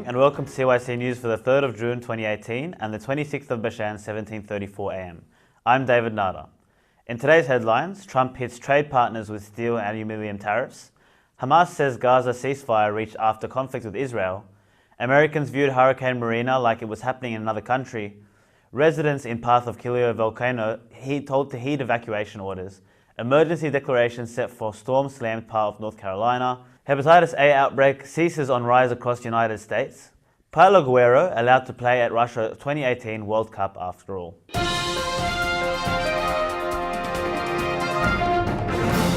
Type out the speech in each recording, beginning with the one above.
morning and welcome to CYC News for the 3rd of June 2018 and the 26th of Bashan 1734 AM. I'm David Nada. In today's headlines, Trump hits trade partners with steel and aluminium tariffs. Hamas says Gaza ceasefire reached after conflict with Israel. Americans viewed Hurricane Marina like it was happening in another country. Residents in path of Kilauea volcano told to heed evacuation orders. Emergency declaration set for storm-slammed part of North Carolina. Hepatitis A outbreak ceases on rise across the United States. Paolo Guerrero allowed to play at Russia 2018 World Cup after all.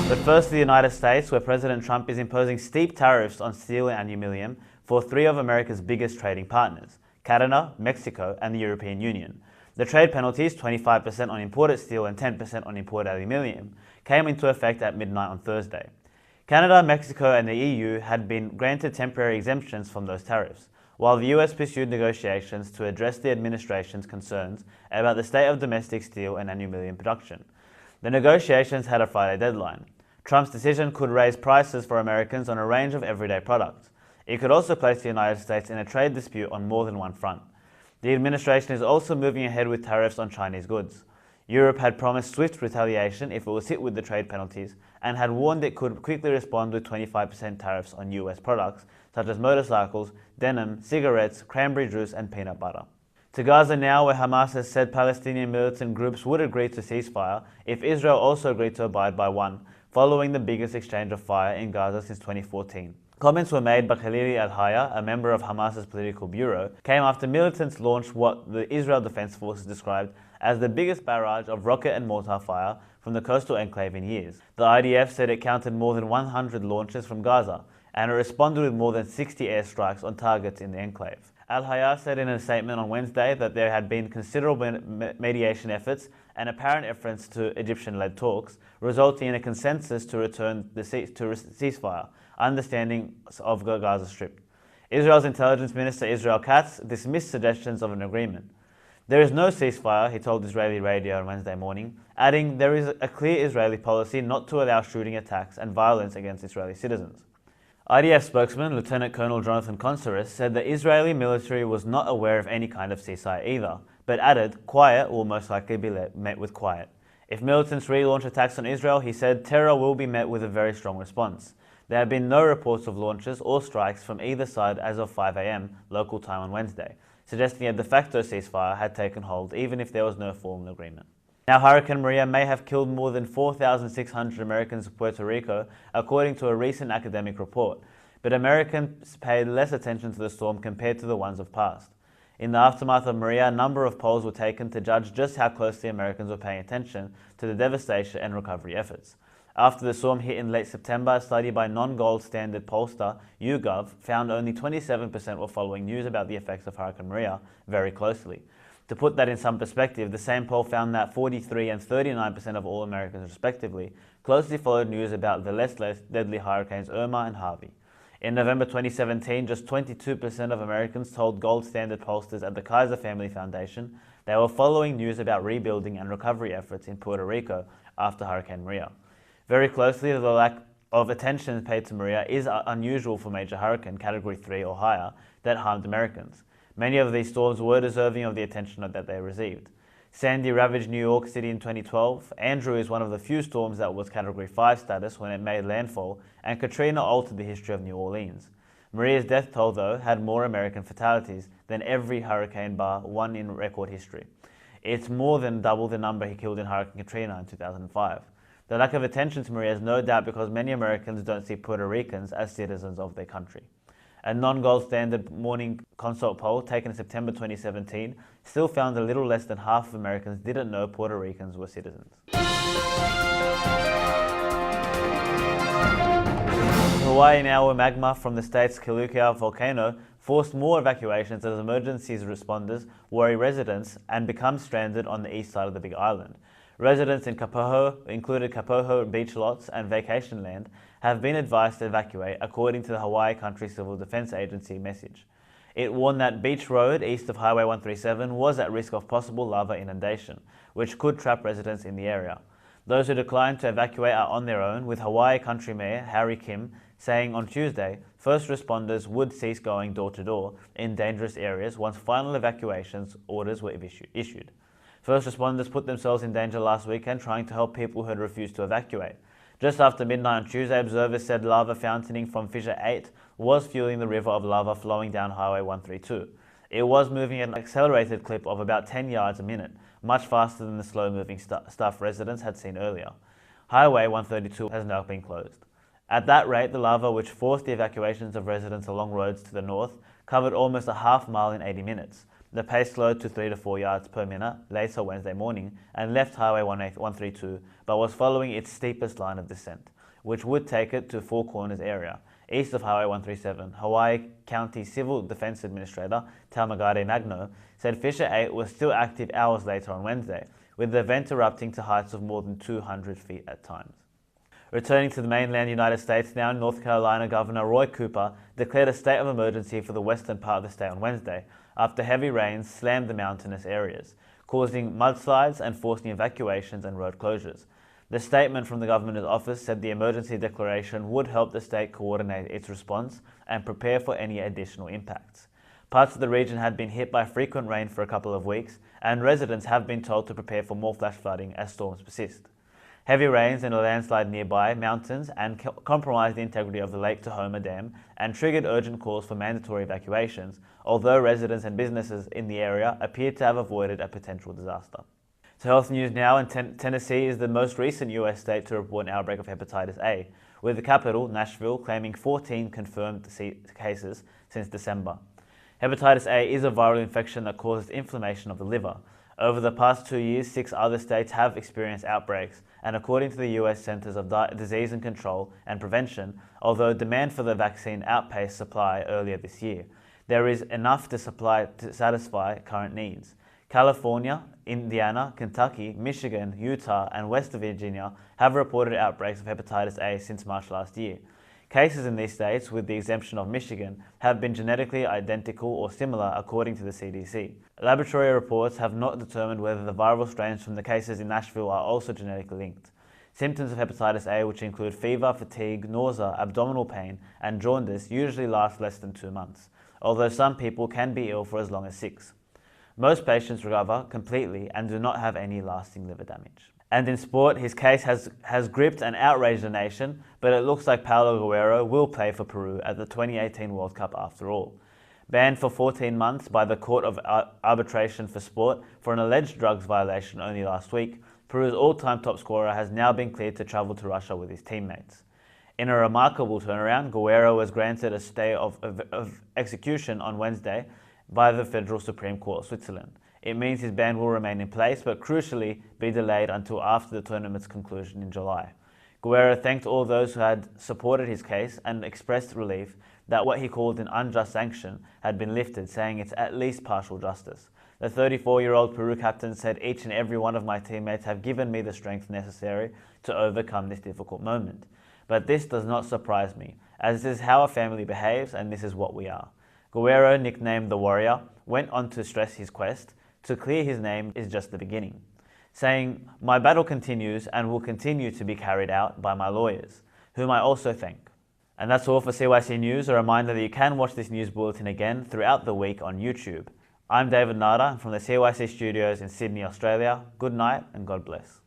But first to the United States, where President Trump is imposing steep tariffs on steel and aluminium for three of America's biggest trading partners, Canada, Mexico, and the European Union. The trade penalties, 25% on imported steel and 10% on imported aluminium, came into effect at midnight on Thursday. Canada, Mexico, and the EU had been granted temporary exemptions from those tariffs, while the US pursued negotiations to address the administration's concerns about the state of domestic steel and aluminium production. The negotiations had a Friday deadline. Trump's decision could raise prices for Americans on a range of everyday products. It could also place the United States in a trade dispute on more than one front. The administration is also moving ahead with tariffs on Chinese goods. Europe had promised swift retaliation if it was hit with the trade penalties and had warned it could quickly respond with 25% tariffs on US products such as motorcycles, denim, cigarettes, cranberry juice and peanut butter. To Gaza now, where Hamas has said Palestinian militant groups would agree to ceasefire if Israel also agreed to abide by one, following the biggest exchange of fire in Gaza since 2014. Comments were made by Khalili al-Hayya, a member of Hamas's political bureau, came after militants launched what the Israel Defense Forces described as the biggest barrage of rocket and mortar fire from the coastal enclave in years. The IDF said it counted more than 100 launches from Gaza, and it responded with more than 60 airstrikes on targets in the enclave. Al-Hayya said in a statement on Wednesday that there had been considerable mediation efforts and apparent efforts to Egyptian-led talks, resulting in a consensus to return the ceasefire, understanding of the Gaza Strip. Israel's intelligence minister Israel Katz dismissed suggestions of an agreement. There is no ceasefire, he told Israeli radio on Wednesday morning, adding there is a clear Israeli policy not to allow shooting attacks and violence against Israeli citizens. IDF spokesman Lieutenant Colonel Jonathan Consaris said the Israeli military was not aware of any kind of ceasefire either, but added quiet will most likely be met with quiet. If militants relaunch attacks on Israel, he said terror will be met with a very strong response. There have been no reports of launches or strikes from either side as of 5 a.m. local time on Wednesday, suggesting a de facto ceasefire had taken hold even if there was no formal agreement. Now, Hurricane Maria may have killed more than 4,600 Americans in Puerto Rico, according to a recent academic report, but Americans paid less attention to the storm compared to the ones of past. In the aftermath of Maria, a number of polls were taken to judge just how closely Americans were paying attention to the devastation and recovery efforts. After the storm hit in late September, a study by non-gold standard pollster YouGov found only 27% were following news about the effects of Hurricane Maria very closely. To put that in some perspective, the same poll found that 43% and 39% of all Americans respectively closely followed news about the less deadly hurricanes Irma and Harvey. In November 2017, just 22% of Americans told gold standard pollsters at the Kaiser Family Foundation they were following news about rebuilding and recovery efforts in Puerto Rico after Hurricane Maria. Very closely, the lack of attention paid to Maria is unusual for major hurricane Category 3 or higher that harmed Americans. Many of these storms were deserving of the attention that they received. Sandy ravaged New York City in 2012, Andrew is one of the few storms that was Category 5 status when it made landfall, and Katrina altered the history of New Orleans. Maria's death toll, though, had more American fatalities than every hurricane bar one in record history. It's more than double the number he killed in Hurricane Katrina in 2005. The lack of attention to Maria is no doubt because many Americans don't see Puerto Ricans as citizens of their country. A non-gold standard morning consult poll taken in September 2017 still found a little less than half of Americans didn't know Puerto Ricans were citizens. Hawaii now, where magma from the state's Kilauea volcano forced more evacuations as emergency responders worry residents and become stranded on the east side of the Big Island. Residents in Kapoho, included Kapoho beach lots and vacation land, have been advised to evacuate according to the Hawaii Country Civil Defense Agency message. It warned that Beach Road, east of Highway 137, was at risk of possible lava inundation, which could trap residents in the area. Those who declined to evacuate are on their own, with Hawaii Country Mayor Harry Kim saying on Tuesday first responders would cease going door to door in dangerous areas once final evacuations orders were issued. First responders put themselves in danger last weekend trying to help people who had refused to evacuate. Just after midnight on Tuesday, observers said lava fountaining from Fissure 8 was fueling the river of lava flowing down Highway 132. It was moving at an accelerated clip of about 10 yards a minute, much faster than the slow-moving stuff residents had seen earlier. Highway 132 has now been closed. At that rate, the lava, which forced the evacuations of residents along roads to the north, covered almost a half mile in 80 minutes. The pace slowed to 3 to 4 yards per minute later Wednesday morning and left Highway 132, but was following its steepest line of descent, which would take it to Four Corners area, east of Highway 137. Hawaii County Civil Defense Administrator Taumagare Magno said Fissure 8 was still active hours later on Wednesday, with the event erupting to heights of more than 200 feet at times. Returning to the mainland United States now, North Carolina Governor Roy Cooper declared a state of emergency for the western part of the state on Wednesday, after heavy rains slammed the mountainous areas, causing mudslides and forcing evacuations and road closures. The statement from the governor's office said the emergency declaration would help the state coordinate its response and prepare for any additional impacts. Parts of the region had been hit by frequent rain for a couple of weeks, and residents have been told to prepare for more flash flooding as storms persist. Heavy rains and a landslide nearby mountains and compromised the integrity of the Lake Tahoma Dam and triggered urgent calls for mandatory evacuations, although residents and businesses in the area appeared to have avoided a potential disaster. To health news now, and Tennessee is the most recent US state to report an outbreak of hepatitis A, with the capital, Nashville, claiming 14 confirmed cases since December. Hepatitis A is a viral infection that causes inflammation of the liver. Over the past 2 years, 6 other states have experienced outbreaks, and according to the US Centers of Disease and Control and Prevention, although demand for the vaccine outpaced supply earlier this year, there is enough to satisfy current needs. California, Indiana, Kentucky, Michigan, Utah, and West Virginia have reported outbreaks of hepatitis A since March last year. Cases in these states, with the exemption of Michigan, have been genetically identical or similar according to the CDC. Laboratory reports have not determined whether the viral strains from the cases in Nashville are also genetically linked. Symptoms of hepatitis A, which include fever, fatigue, nausea, abdominal pain, and jaundice, usually last less than 2 months, although some people can be ill for as long as 6. Most patients recover completely and do not have any lasting liver damage. And in sport, his case has gripped and outraged the nation, but it looks like Paolo Guerrero will play for Peru at the 2018 World Cup after all. Banned for 14 months by the Court of Arbitration for Sport for an alleged drugs violation only last week, Peru's all-time top scorer has now been cleared to travel to Russia with his teammates. In a remarkable turnaround, Guerrero was granted a stay of execution on Wednesday by the Federal Supreme Court of Switzerland. It means his ban will remain in place, but crucially be delayed until after the tournament's conclusion in July. Guerrero thanked all those who had supported his case and expressed relief that what he called an unjust sanction had been lifted, saying it's at least partial justice. The 34-year-old Peru captain said, "Each and every one of my teammates have given me the strength necessary to overcome this difficult moment. But this does not surprise me, as this is how a family behaves and this is what we are." Guerrero, nicknamed the Warrior, went on to stress his quest to clear his name is just the beginning, saying, "My battle continues and will continue to be carried out by my lawyers, whom I also thank." And that's all for CYC News. A reminder that you can watch this news bulletin again throughout the week on YouTube. I'm David Nada from the CYC studios in Sydney, Australia. Good night and God bless.